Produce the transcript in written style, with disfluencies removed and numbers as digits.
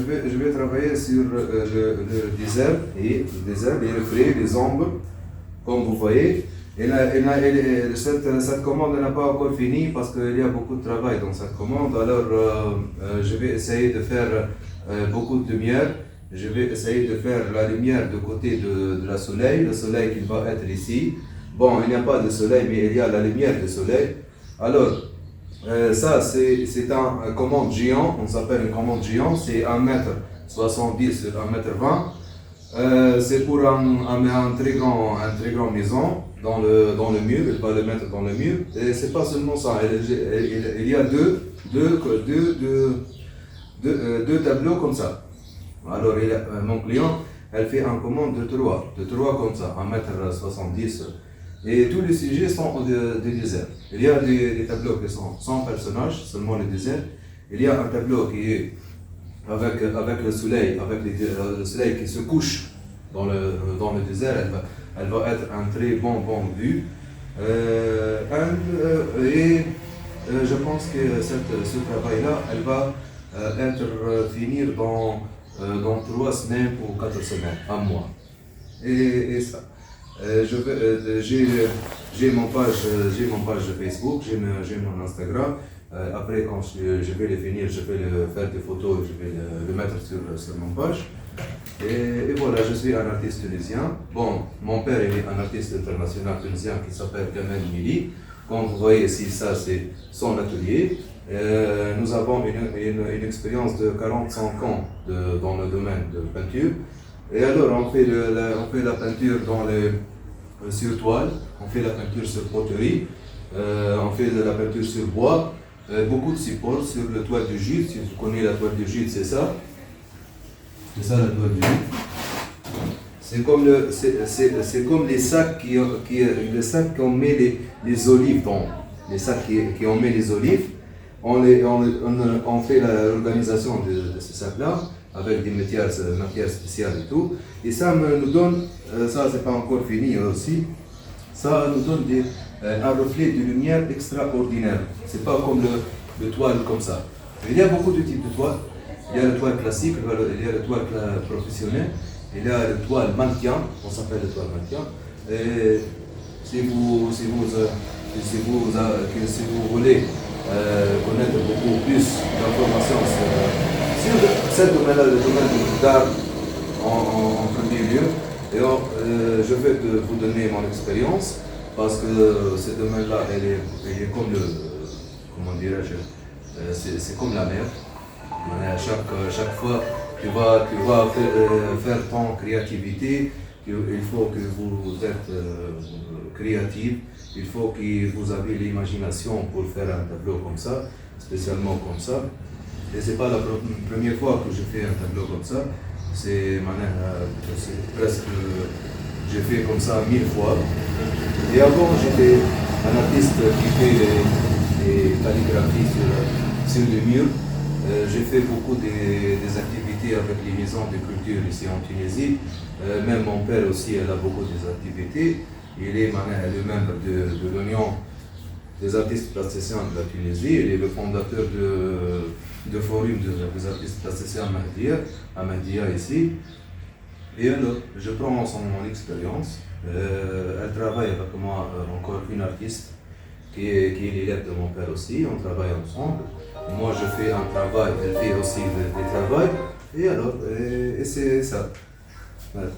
je vais travailler sur le désert, les reflets, les ombres, comme vous voyez. Cette commande n'a pas encore fini parce qu'il y a beaucoup de travail dans cette commande. Alors, je vais essayer de faire beaucoup de lumière. Je vais essayer de faire la lumière de côté de la soleil, le soleil qui va être ici. Bon, il n'y a pas de soleil, mais il y a la lumière du soleil. Alors, ça, c'est un commande géant, on s'appelle une commande géant, c'est 1m70 sur 1m20. C'est pour un très grand maison dans le mur, il va le mettre dans le mur. Et c'est pas seulement ça, il y a deux tableaux comme ça. Alors, mon client, elle fait une commande de trois comme ça, 1m70. Et tous les sujets sont des déserts. Il y a des tableaux qui sont sans personnages, seulement les déserts. Il y a un tableau qui est avec le soleil, le soleil qui se couche dans le désert. Elle va être un très bon vue. Je pense que ce travail-là, elle va être finir dans 3 semaines ou 4 semaines, un mois. Et ça. J'ai mon page Facebook, j'ai mon Instagram. Après, quand je vais le finir, je vais faire des photos, je vais le mettre sur mon page. Et voilà, je suis un artiste tunisien. Bon, mon père il est un artiste international tunisien qui s'appelle Kamel Mili. Comme vous voyez ici, ça c'est son atelier. Nous avons une expérience de 45 ans dans le domaine de peinture. Et alors on fait la peinture sur toile, on fait la peinture sur poterie, on fait la peinture sur bois, beaucoup de supports sur le toile de gîte. Si vous connaissez la toile de gîte, c'est ça. C'est ça la toile de gîte. C'est comme les sacs qu'on met les olives dans. Les sacs qui on met les olives. On fait l'organisation de ces sacs-là avec des matières spéciales et tout. Et ça nous donne, ça c'est pas encore fini aussi, ça nous donne un reflet de lumière extraordinaire. C'est pas comme le toile comme ça. Il y a beaucoup de types de toiles. Il y a le toile classique, il y a le toile professionnel, il y a le toile mannequin, on s'appelle le toile mannequin. Et si vous voulez connaître beaucoup plus d'informations sur ce domaine-là, le domaine d'art en premier lieu, et je vais vous donner mon expérience parce que ce domaine-là, il est comme comment dirais-je, c'est comme la mer. Chaque fois tu vas faire ton créativité, il faut que vous êtes créatif, il faut que vous avez l'imagination pour faire un tableau comme ça, spécialement comme ça. Et c'est pas la première fois que je fais un tableau comme ça, c'est presque, j'ai fait comme ça 1000 fois. Et avant j'étais un artiste qui fait des calligraphies sur les murs. J'ai fait beaucoup des activités avec les maisons de culture ici en Tunisie. Même mon père aussi, elle a beaucoup d'activités. Il est le membre de l'Union des artistes plasticiens de la Tunisie. Il est le fondateur de forum des artistes plasticiens à Mahdia ici. Et alors, je prends mon expérience. Elle travaille avec moi, encore une artiste qui est l'élève de mon père aussi. On travaille ensemble. Moi, je fais un travail, elle fait aussi des travaux. Et alors, c'est ça. Voilà.